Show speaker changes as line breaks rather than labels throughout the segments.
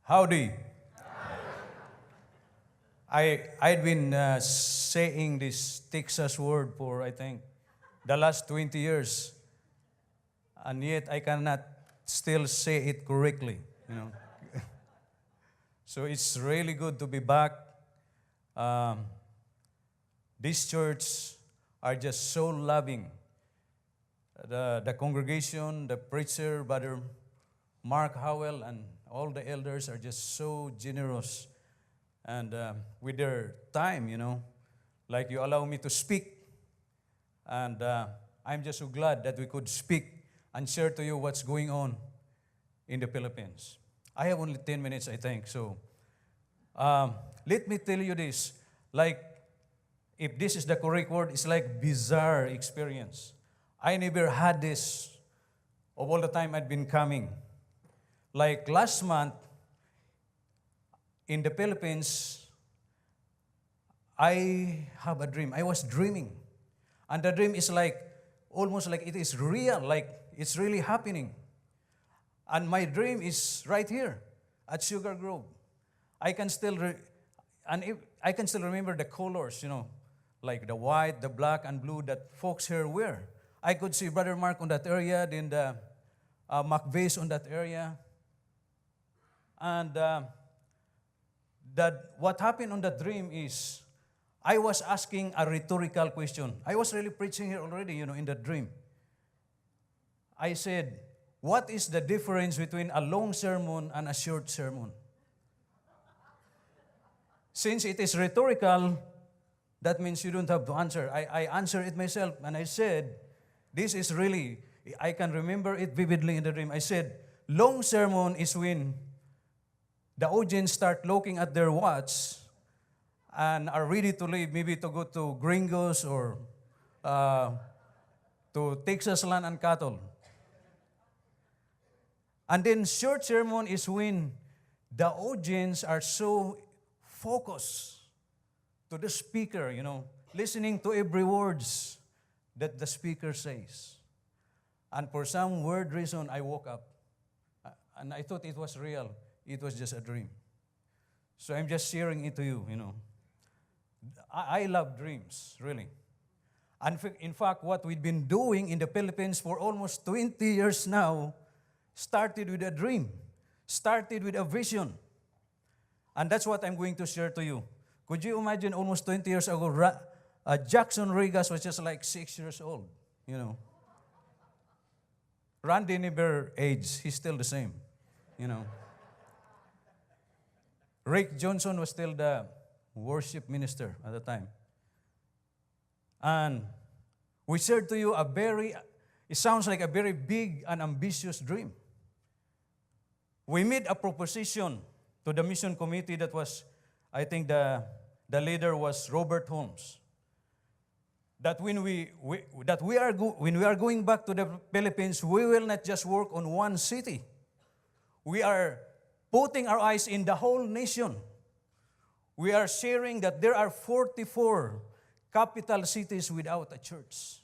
Howdy. I'd been saying this Texas word for, I think, the last 20 years, and yet I cannot still say it correctly, you know. So it's really good to be back. Um, this church are just so loving. The congregation, the preacher, Brother Mark Howell, and all the elders are just so generous. And with their time, you know, like you allow me to speak. And I'm just so glad that we could speak and share to you what's going on in the Philippines. I have only 10 minutes, I think. So let me tell you this. Like, if this is the correct word, it's like bizarre experience. I never had this of all the time I'd been coming. Like last month, in the Philippines, I have a dream. I was dreaming. And the dream is like, almost like it is real, like it's really happening. And my dream is right here at Sugar Grove. I can still, I can still remember the colors, you know, like the white, the black, and blue that folks here wear. I could see Brother Mark on that area, then the McVeigh's on that area. And that what happened on the dream is I was asking a rhetorical question. I was really preaching here already, you know, in the dream. I said, what is the difference between a long sermon and a short sermon? Since it is rhetorical, that means you don't have to answer. I answered it myself, and I said, this is really, I can remember it vividly in the dream. I said, long sermon is when the audience start looking at their watch and are ready to leave, maybe to go to Gringos or to Texas Land and Cattle. And then short sermon is when the audience are so focused to the speaker, you know, listening to every words that the speaker says. And for some weird reason, I woke up. And I thought it was real. It was just a dream. So I'm just sharing it to you, you know. I love dreams, really. And in fact, what we've been doing in the Philippines for almost 20 years now started with a dream, started with a vision. And that's what I'm going to share to you. Could you imagine almost 20 years ago, Jackson Regas was just like 6 years old, you know. Randy never aged. He's still the same, you know. Rick Johnson was still the worship minister at the time. And we shared to you it sounds like a very big and ambitious dream. We made a proposition to the mission committee that was, I think the leader was Robert Holmes. That when we are going back to the Philippines, we will not just work on one city. We are putting our eyes in the whole nation. We are sharing that there are 44 capital cities without a church.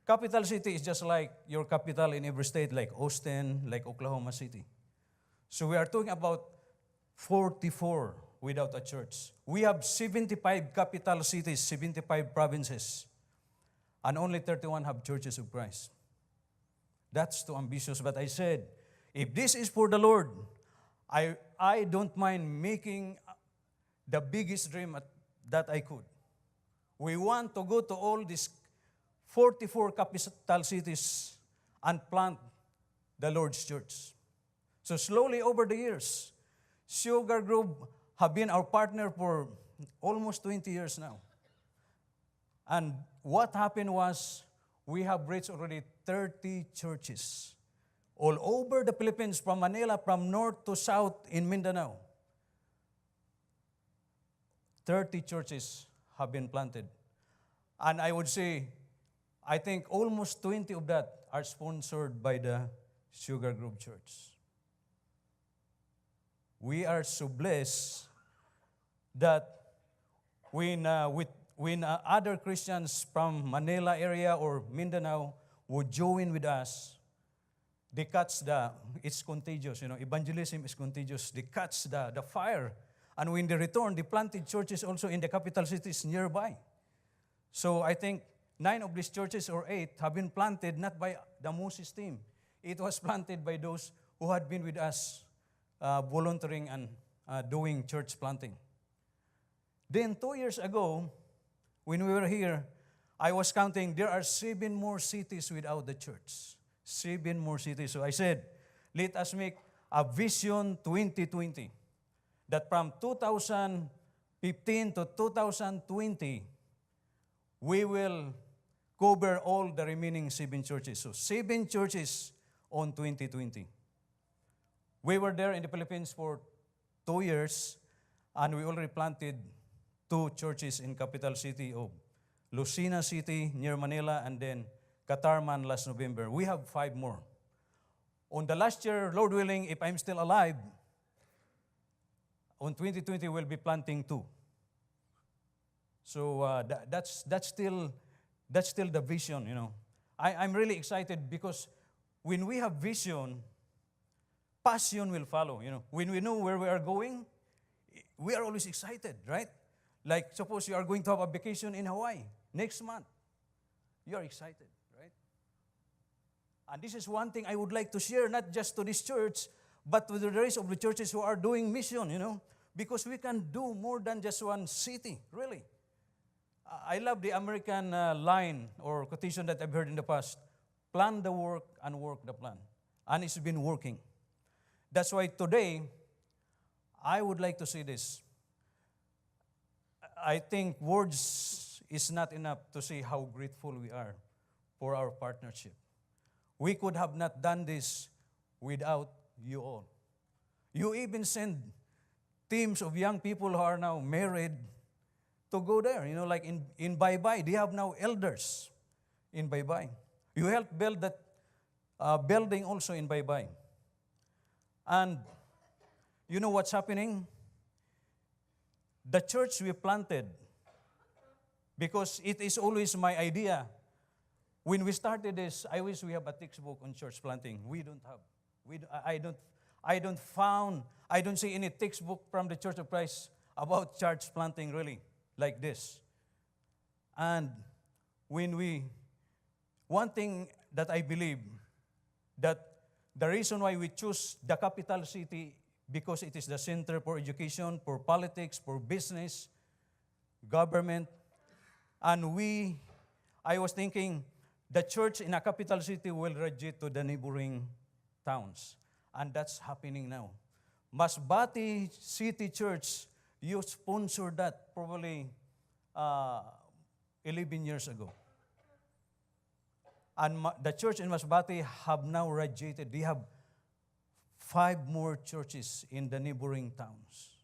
Capital city is just like your capital in every state, like Austin, like Oklahoma City. So we are talking about 44 without a church. We have 75 capital cities, 75 provinces, and only 31 have churches of Christ. That's too ambitious, but I said, if this is for the Lord, I don't mind making the biggest dream that I could. We want to go to all these 44 capital cities and plant the Lord's church. So slowly over the years, Sugar Grove have been our partner for almost 20 years now. And what happened was we have reached already 30 churches all over the Philippines, from Manila, from north to south in Mindanao. 30 churches have been planted. And I would say, I think almost 20 of that are sponsored by the Sugar Grove Church. We are so blessed that when other Christians from Manila area or Mindanao would join with us, they it's contagious, evangelism is contagious. They catch the fire. And when they returned, they planted churches also in the capital cities nearby. So I think 9 of these churches or 8 have been planted not by the Moses team. It was planted by those who had been with us volunteering and doing church planting. Then 2 years ago, when we were here, I was counting, there are 7 more cities without the church. 7 more cities. So I said, let us make a vision 2020 that from 2015 to 2020, we will cover all the remaining 7 churches. So 7 churches on 2020. We were there in the Philippines for 2 years, and we already planted 2 churches in capital city of Lucena City near Manila, and then Catarman last November. We have 5 more. On the last year, Lord willing, if I'm still alive, on 2020 we'll be planting 2. So that's still the vision, I'm really excited because when we have vision, passion will follow, When we know where we are going, we are always excited, right? Like suppose you are going to have a vacation in Hawaii next month. You are excited, right? And this is one thing I would like to share, not just to this church, but to the rest of the churches who are doing mission, because we can do more than just one city, really. I love the American line or quotation that I've heard in the past. Plan the work and work the plan. And it's been working. That's why today, I would like to say this. I think words is not enough to say how grateful we are for our partnership. We could have not done this without you all. You even send teams of young people who are now married to go there, like in Baybay. They have now elders in Baybay. You helped build that building also in Baybay. And you know what's happening? The church we planted, because it is always my idea. When we started this, I wish we have a textbook on church planting. We don't have. I don't see any textbook from the Church of Christ about church planting really like this. And one thing that I believe, that the reason why we choose the capital city, because it is the center for education, for politics, for business, government. And I was thinking, the church in a capital city will radiate to the neighboring towns. And that's happening now. Masbate City Church, you sponsored that probably 11 years ago. And the church in Masbate have now radiated. They have 5 more churches in the neighboring towns.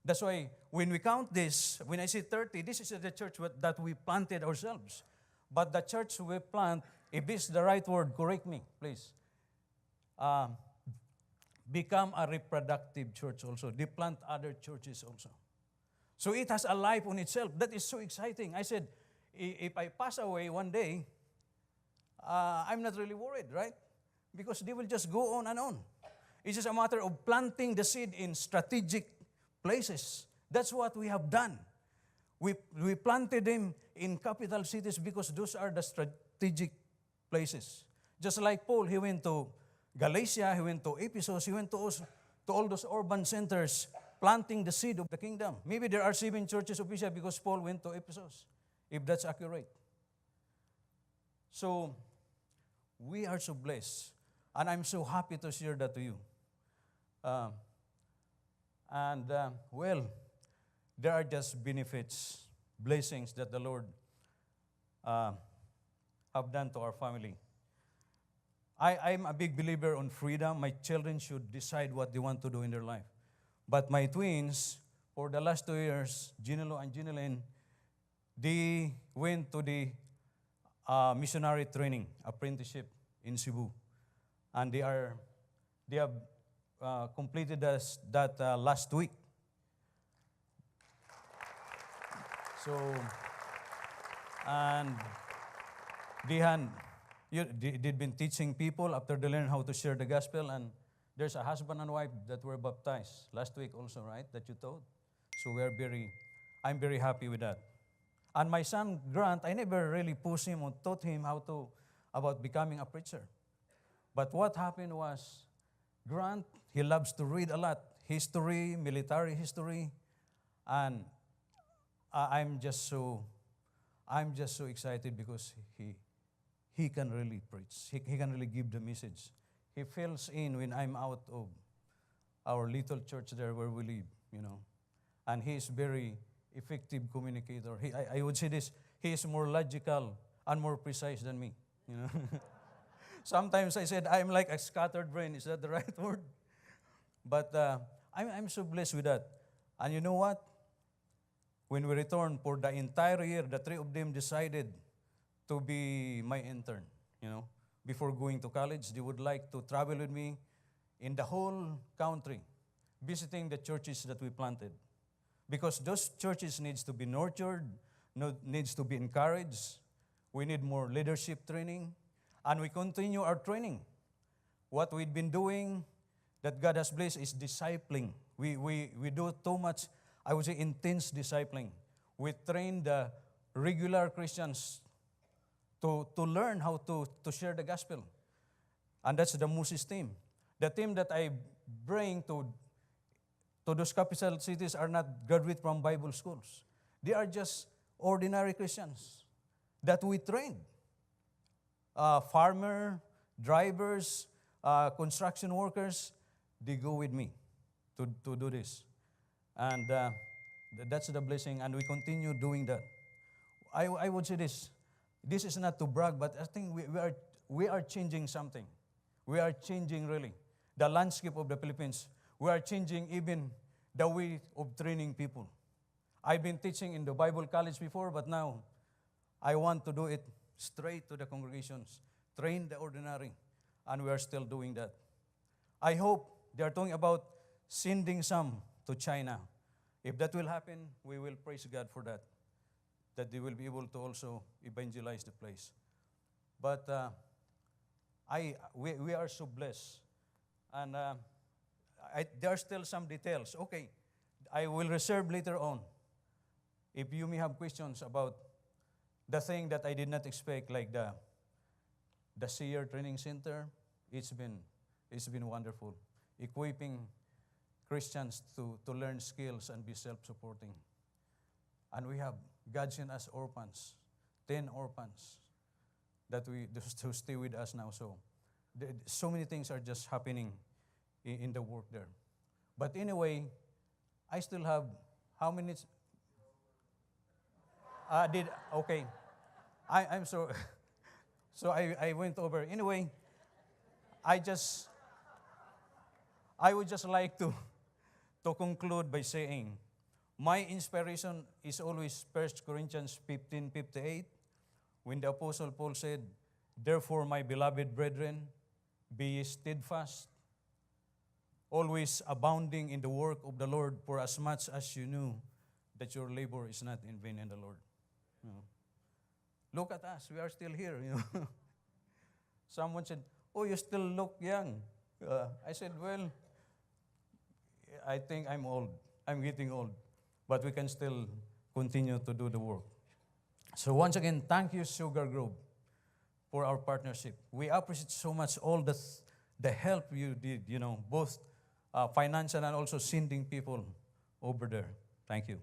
That's why when we count this, when I say 30, this is the church that we planted ourselves. But the church we plant, if this is the right word, correct me, please. Become a reproductive church also. They plant other churches also. So it has a life on itself. That is so exciting. I said, if I pass away one day, I'm not really worried, right? Because they will just go on and on. It's just a matter of planting the seed in strategic places. That's what we have done. We planted them in capital cities because those are the strategic places. Just like Paul, he went to Galatia, he went to Ephesus, he went to all those urban centers, planting the seed of the kingdom. Maybe there are 7 churches of Asia because Paul went to Ephesus, if that's accurate. So, we are so blessed, and I'm so happy to share that to you. Well, there are just benefits, blessings that the Lord have done to our family. I'm a big believer on freedom. My children should decide what they want to do in their life. But my twins, for the last 2 years, Ginelo and Ginelyn, they went to the missionary training, apprenticeship in Cebu. And they have completed that last week. So, and they'd been teaching people after they learn how to share the gospel, and there's a husband and wife that were baptized last week also, right? That you taught. So I'm very happy with that. And my son Grant, I never really pushed him or taught him about becoming a preacher. But what happened was, Grant, he loves to read a lot, history, military history, and I'm just so excited because he can really preach. He can really give the message. He fills in when I'm out of our little church there where we live, And he is very effective communicator. I would say this, he is more logical and more precise than me. Sometimes I said, I'm like a scattered brain. Is that the right word? But I'm so blessed with that. And you know what? When we returned for the entire year, the three of them decided to be my intern. Before going to college, they would like to travel with me in the whole country, visiting the churches that we planted. Because those churches needs to be nurtured, needs to be encouraged. We need more leadership training. And we continue our training. What we've been doing that God has blessed is discipling. We do too much, I would say, intense discipling. We train the regular Christians to learn how to share the gospel. And that's the Moses team. The team that I bring to those capital cities are not graduates from Bible schools. They are just ordinary Christians that we train. Farmer, drivers, construction workers, they go with me to do this. And that's the blessing, and we continue doing that. I would say this. This is not to brag, but I think we are changing something. We are changing really the landscape of the Philippines. We are changing even the way of training people. I've been teaching in the Bible college before, but now I want to do it straight to the congregations, train the ordinary, and we are still doing that. I hope they are talking about sending some to China. If that will happen, we will praise God for that they will be able to also evangelize the place. But we are so blessed. And there are still some details. Okay, I will reserve later on. If you may have questions about the thing that I did not expect, like the Seer Training Center, it's been wonderful. Equipping Christians to learn skills and be self-supporting. And we have God sent us orphans, 10 orphans that to stay with us now. So many things are just happening in the work there. But anyway, I still have how many? Okay. I'm so so I went over. Anyway, I would just like to conclude by saying, my inspiration is always 1 Corinthians 15:58, when the Apostle Paul said, "Therefore, my beloved brethren, be ye steadfast, always abounding in the work of the Lord, for as much as you know that your labor is not in vain in the Lord." Look at us, we are still here. Someone said, "Oh, you still look young." I said, "Well, I think I'm old. I'm getting old. But we can still continue to do the work." So once again, thank you, Sugar Grove, for our partnership. We appreciate so much all the help you did, both financial and also sending people over there. Thank you.